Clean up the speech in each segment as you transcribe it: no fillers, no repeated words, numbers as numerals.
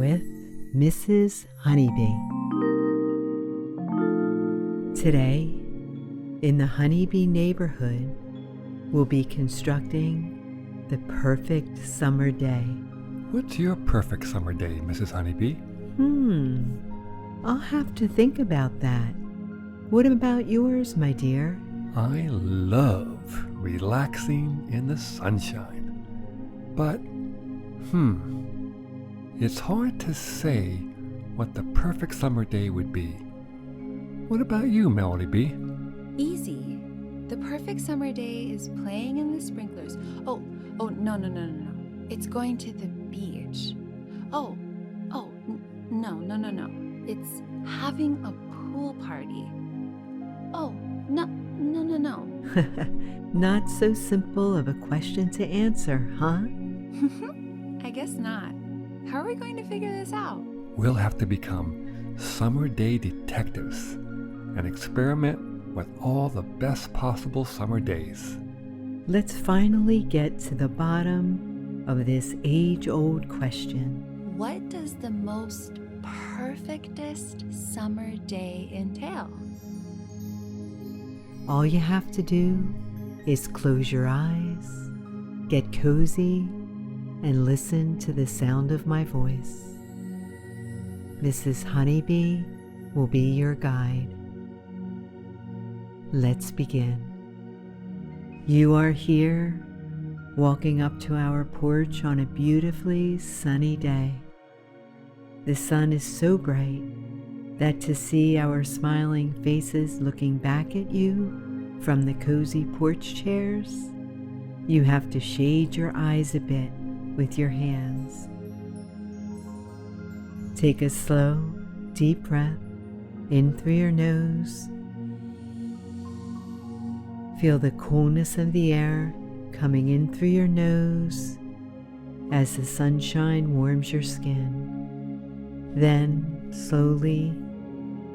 with Mrs. Honeybee. Today, in the Honeybee neighborhood, we'll be constructing the perfect summer day. What's your perfect summer day, Mrs. Honeybee? I'll have to think about that. What about yours, my dear? I love relaxing in the sunshine. But, it's hard to say what the perfect summer day would be. What about you, Melody B? Easy. The perfect summer day is playing in the sprinklers. Oh, no. It's going to the beach. No. It's having a pool party. Oh, no. Not so simple of a question to answer, huh? I guess not. How are we going to figure this out? We'll have to become summer day detectives and experiment with all the best possible summer days. Let's finally get to the bottom of this age-old question. What does the most perfectest summer day entail? All you have to do is close your eyes, get cozy, and listen to the sound of my voice. Mrs. Honeybee will be your guide. Let's begin. You are here, walking up to our porch on a beautifully sunny day. The sun is so bright that to see our smiling faces looking back at you from the cozy porch chairs, you have to shade your eyes a bit with your hands. Take a slow, deep breath in through your nose. Feel the coolness of the air coming in through your nose as the sunshine warms your skin. Then, slowly,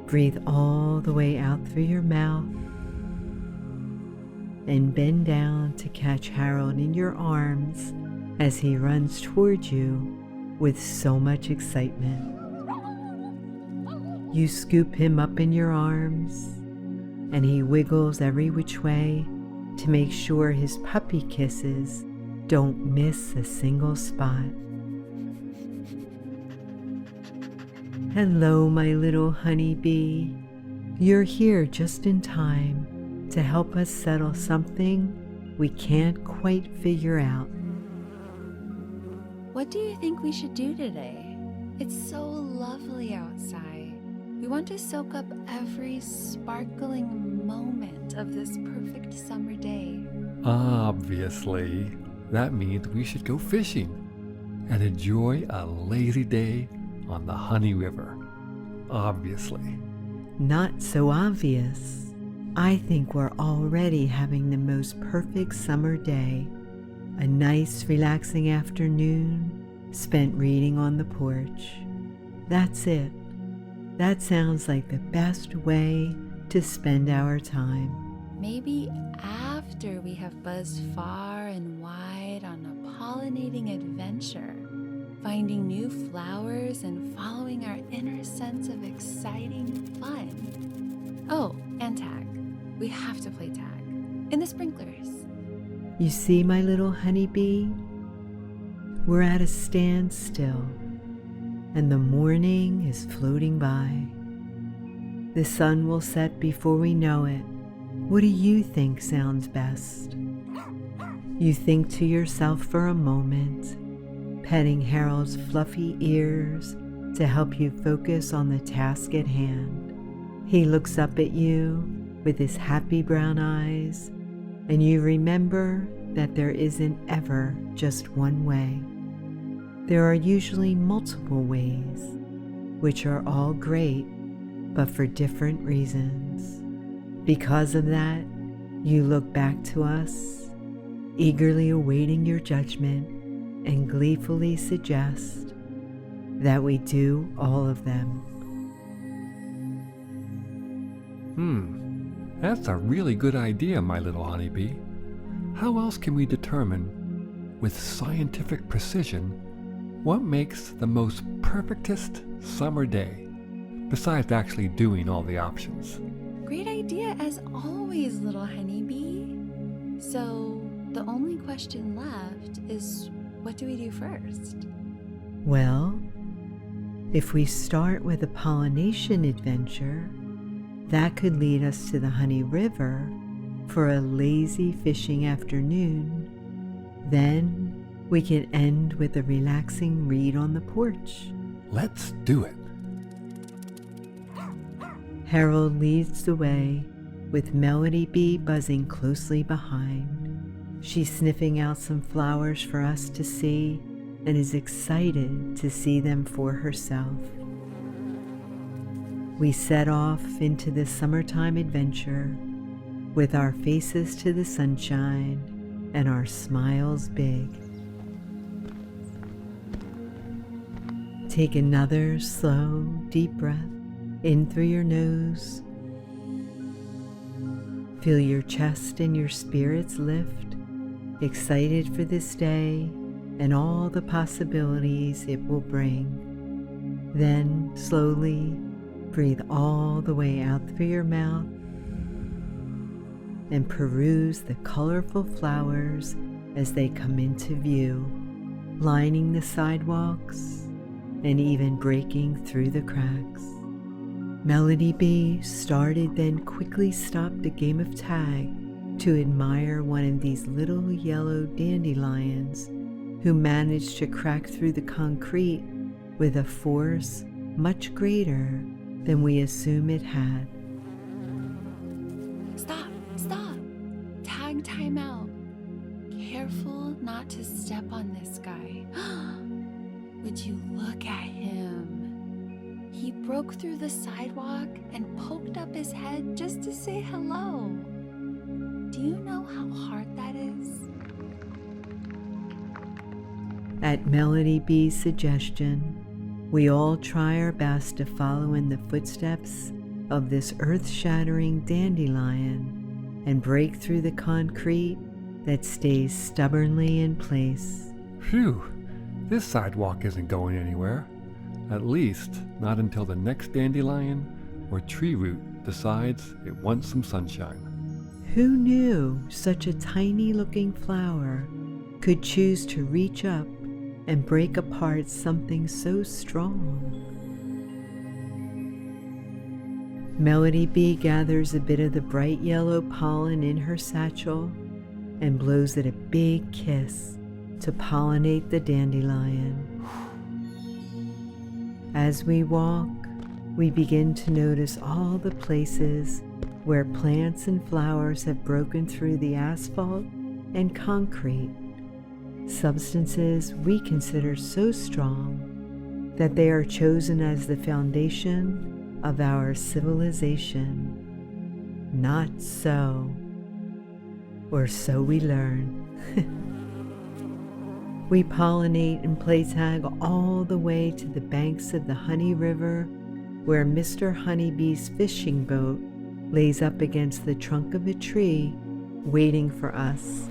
breathe all the way out through your mouth and bend down to catch Harold in your arms as he runs toward you with so much excitement. You scoop him up in your arms, and he wiggles every which way to make sure his puppy kisses don't miss a single spot. Hello, my little honeybee. You're here just in time to help us settle something we can't quite figure out. What do you think we should do today? It's so lovely outside. We want to soak up every sparkling moment of this perfect summer day. Obviously, that means we should go fishing and enjoy a lazy day on the Honey River. Obviously. Not so obvious. I think we're already having the most perfect summer day. A nice, relaxing afternoon spent reading on the porch. That's it. That sounds like the best way to spend our time. Maybe after we have buzzed far and wide on a pollinating adventure, finding new flowers and following our inner sense of exciting fun. Oh, and tag. We have to play tag in the sprinklers. You see, my little honeybee? We're at a standstill, and the morning is floating by. The sun will set before we know it. What do you think sounds best? You think to yourself for a moment, petting Harold's fluffy ears to help you focus on the task at hand. He looks up at you with his happy brown eyes, and you remember that there isn't ever just one way. There are usually multiple ways, which are all great, but for different reasons. Because of that, you look back to us, eagerly awaiting your judgment, and gleefully suggest that we do all of them. That's a really good idea, my little honeybee. How else can we determine, with scientific precision, what makes the most perfectest summer day, besides actually doing all the options? Great idea as always, little honeybee. So the only question left is, what do we do first? Well, if we start with a pollination adventure, that could lead us to the Honey River for a lazy fishing afternoon. Then we can end with a relaxing read on the porch. Let's do it. Harold leads the way, with Melody Bee buzzing closely behind. She's sniffing out some flowers for us to see and is excited to see them for herself. We set off into this summertime adventure with our faces to the sunshine and our smiles big. Take another slow, deep breath in through your nose. Feel your chest and your spirits lift, excited for this day and all the possibilities it will bring. Then slowly breathe all the way out through your mouth and peruse the colorful flowers as they come into view, lining the sidewalks and even breaking through the cracks. Melody Bee started, then quickly stopped a game of tag to admire one of these little yellow dandelions who managed to crack through the concrete with a force much greater than we assume it had. Stop! Tag time out. Careful not to step on this guy. Would you look at him? He broke through the sidewalk and poked up his head just to say hello. Do you know how hard that is? At Melody Bee's suggestion, we all try our best to follow in the footsteps of this earth-shattering dandelion and break through the concrete that stays stubbornly in place. Phew, this sidewalk isn't going anywhere. At least, not until the next dandelion or tree root decides it wants some sunshine. Who knew such a tiny-looking flower could choose to reach up and break apart something so strong? Melody Bee gathers a bit of the bright yellow pollen in her satchel and blows it a big kiss to pollinate the dandelion. As we walk, we begin to notice all the places where plants and flowers have broken through the asphalt and concrete, substances we consider so strong that they are chosen as the foundation of our civilization. Not so, or so we learn. We pollinate and play tag all the way to the banks of the Honey River, where Mr. Honeybee's fishing boat lays up against the trunk of a tree, waiting for us.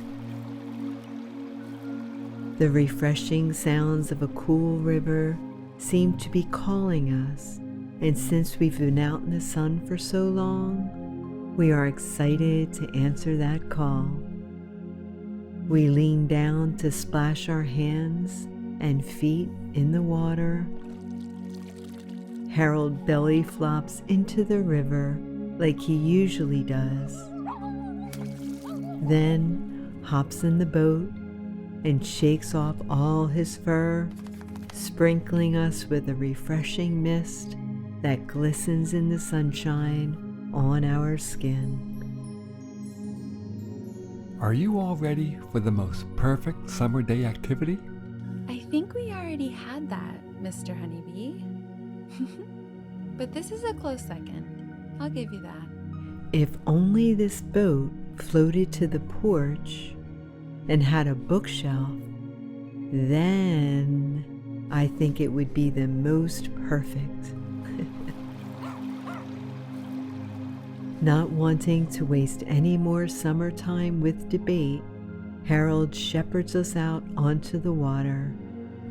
The refreshing sounds of a cool river seem to be calling us, and since we've been out in the sun for so long, we are excited to answer that call. We lean down to splash our hands and feet in the water. Harold belly flops into the river like he usually does, then hops in the boat and shakes off all his fur, sprinkling us with a refreshing mist that glistens in the sunshine on our skin. Are you all ready for the most perfect summer day activity? I think we already had that, Mr. Honeybee. But this is a close second. I'll give you that. If only this boat floated to the porch and had a bookshelf, then I think it would be the most perfect. Not wanting to waste any more summertime with debate, Harold shepherds us out onto the water,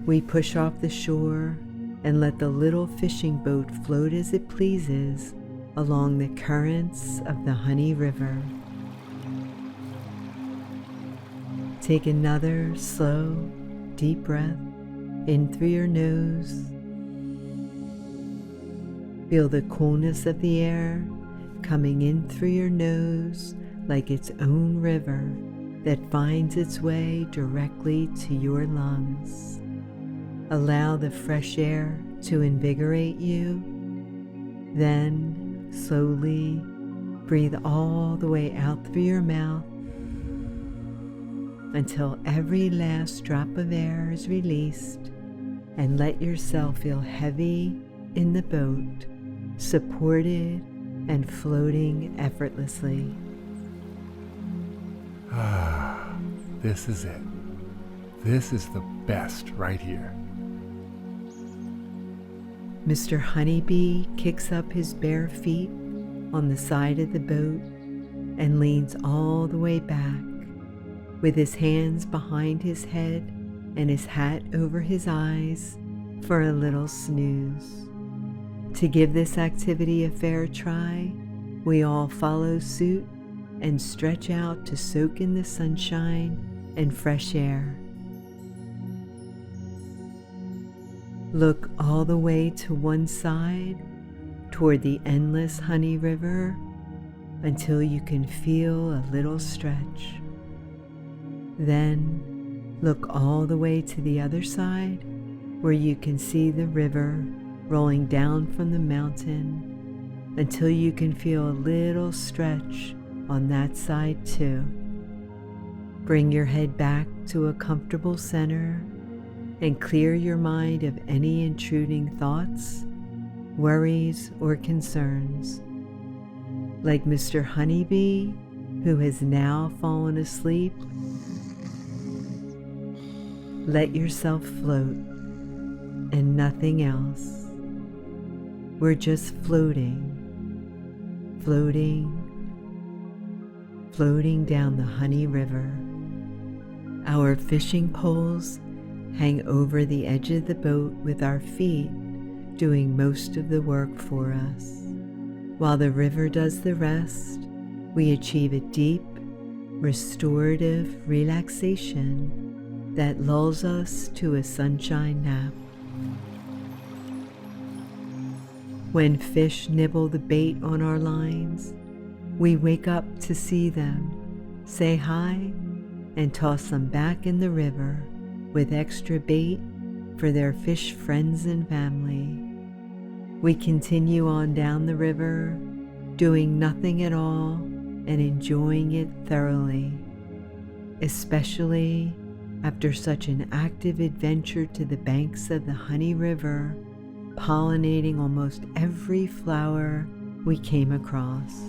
We push off the shore and let the little fishing boat float as it pleases along the currents of the Honey River. Take another slow, deep breath in through your nose. Feel the coolness of the air coming in through your nose like its own river that finds its way directly to your lungs. Allow the fresh air to invigorate you. Then, slowly, breathe all the way out through your mouth until every last drop of air is released, and let yourself feel heavy in the boat, supported and floating effortlessly. This is it. This is the best right here. Mr. Honeybee kicks up his bare feet on the side of the boat and leans all the way back, with his hands behind his head and his hat over his eyes for a little snooze. To give this activity a fair try, we all follow suit and stretch out to soak in the sunshine and fresh air. Look all the way to one side toward the endless Honey River until you can feel a little stretch. Then look all the way to the other side where you can see the river rolling down from the mountain until you can feel a little stretch on that side too. Bring your head back to a comfortable center and clear your mind of any intruding thoughts, worries, or concerns. Like Mr. Honeybee, who has now fallen asleep, let yourself float and nothing else. We're just floating, floating, floating down the Honey River. Our fishing poles hang over the edge of the boat with our feet doing most of the work for us. While the river does the rest, we achieve a deep, restorative relaxation that lulls us to a sunshine nap. When fish nibble the bait on our lines, we wake up to see them, say hi, and toss them back in the river with extra bait for their fish friends and family. We continue on down the river, doing nothing at all and enjoying it thoroughly, especially after such an active adventure to the banks of the Honey River, pollinating almost every flower we came across.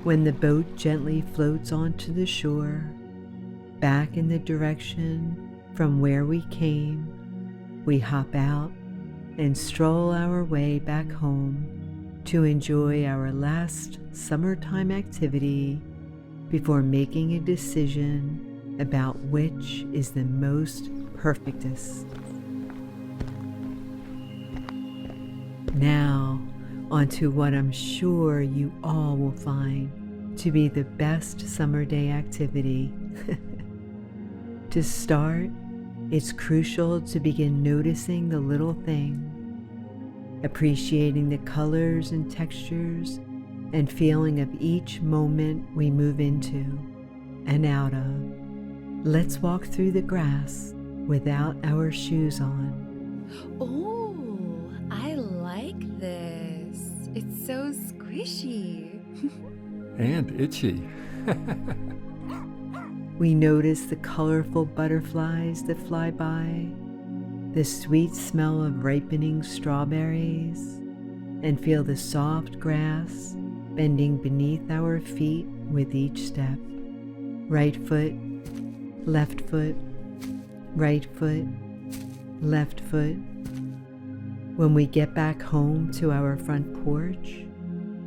When the boat gently floats onto the shore, back in the direction from where we came, we hop out and stroll our way back home to enjoy our last summertime activity before making a decision about which is the most perfectest. Now, onto what I'm sure you all will find to be the best summer day activity. To start, it's crucial to begin noticing the little thing, appreciating the colors and textures and feeling of each moment we move into and out of. Let's walk through the grass without our shoes on. Oh, I like this. It's so squishy. And itchy. We notice the colorful butterflies that fly by, the sweet smell of ripening strawberries, and feel the soft grass bending beneath our feet with each step. Right foot, left foot, right foot, left foot. When we get back home to our front porch,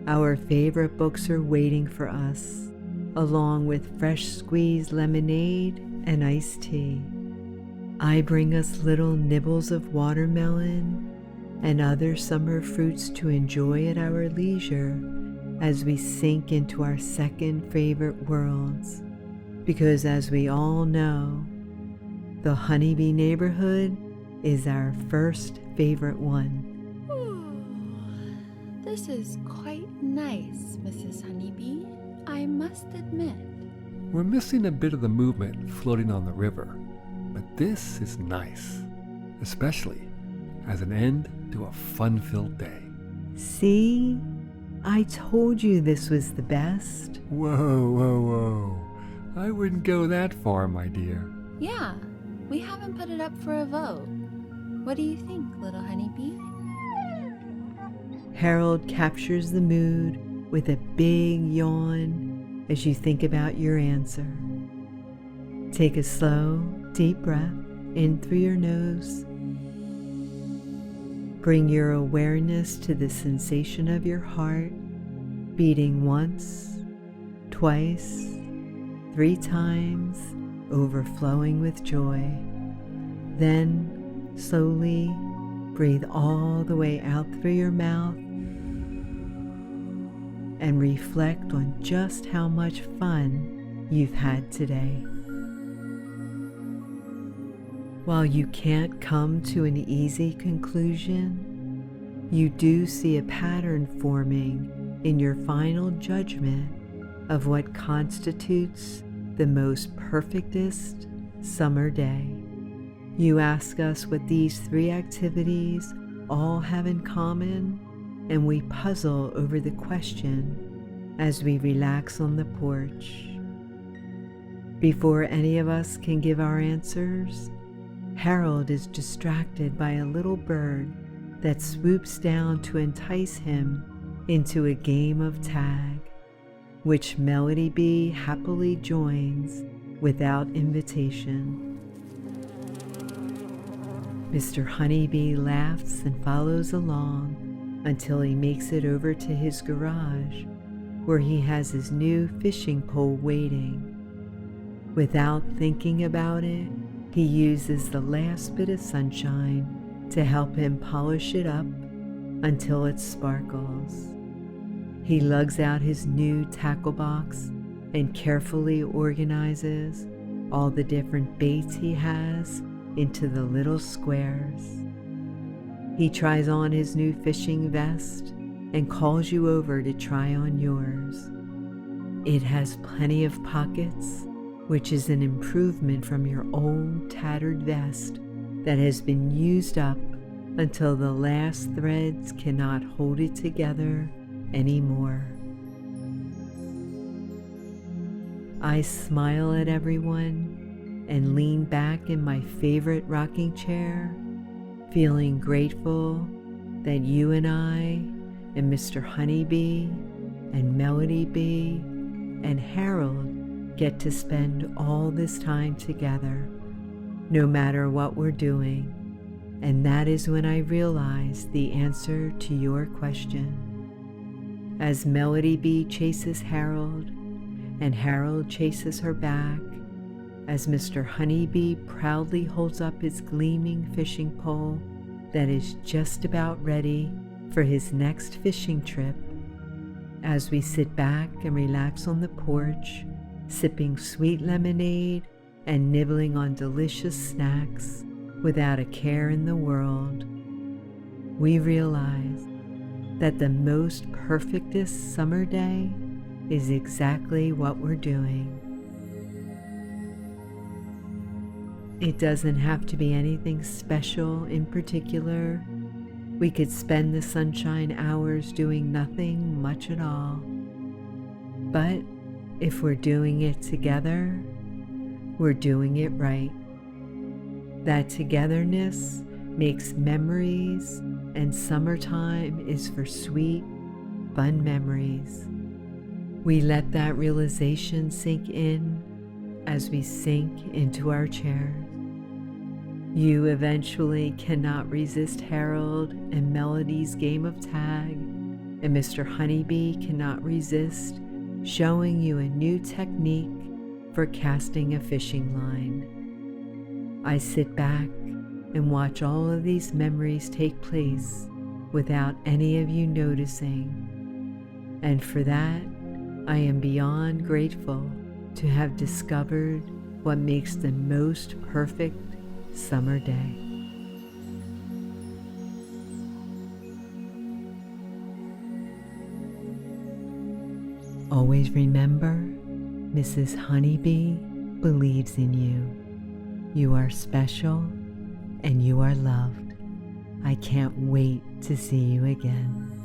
our favorite books are waiting for us, along with fresh squeezed lemonade and iced tea. I bring us little nibbles of watermelon and other summer fruits to enjoy at our leisure as we sink into our second favorite worlds. Because as we all know, the Honeybee neighborhood is our first favorite one. Ooh, this is quite nice, Mrs. Honeybee, I must admit. We're missing a bit of the movement floating on the river, but this is nice, especially as an end to a fun-filled day. See? I told you this was the best. Whoa. I wouldn't go that far, my dear. Yeah, we haven't put it up for a vote. What do you think, little honeybee? Harold captures the mood with a big yawn as you think about your answer. Take a slow, deep breath in through your nose. Bring your awareness to the sensation of your heart, beating once, twice, 3 times, overflowing with joy. Then, slowly, breathe all the way out through your mouth and reflect on just how much fun you've had today. While you can't come to an easy conclusion, you do see a pattern forming in your final judgment of what constitutes the most perfectest summer day. You ask us what these 3 activities all have in common, and we puzzle over the question as we relax on the porch. Before any of us can give our answers, Harold is distracted by a little bird that swoops down to entice him into a game of tag, which Melody Bee happily joins without invitation. Mr. Honeybee laughs and follows along until he makes it over to his garage, where he has his new fishing pole waiting. Without thinking about it, he uses the last bit of sunshine to help him polish it up until it sparkles. He lugs out his new tackle box and carefully organizes all the different baits he has into the little squares. He tries on his new fishing vest and calls you over to try on yours. It has plenty of pockets, which is an improvement from your old tattered vest that has been used up until the last threads cannot hold it together anymore. I smile at everyone and lean back in my favorite rocking chair, feeling grateful that you and I and Mr. Honeybee and Melody Bee and Harold get to spend all this time together, no matter what we're doing. And that is when I realized the answer to your question. As Melody Bee chases Harold, and Harold chases her back, as Mr. Honeybee proudly holds up his gleaming fishing pole that is just about ready for his next fishing trip, as we sit back and relax on the porch, sipping sweet lemonade and nibbling on delicious snacks without a care in the world, we realize that the most perfectest summer day is exactly what we're doing. It doesn't have to be anything special in particular. We could spend the sunshine hours doing nothing much at all. But if we're doing it together, we're doing it right. That togetherness makes memories, and summertime is for sweet, fun memories. We let that realization sink in as we sink into our chairs. You eventually cannot resist Harold and Melody's game of tag, and Mr. Honeybee cannot resist showing you a new technique for casting a fishing line. I sit back and watch all of these memories take place without any of you noticing. And for that, I am beyond grateful to have discovered what makes the most perfect summer day. Always remember, Mrs. Honeybee believes in you. You are special and you are loved. I can't wait to see you again.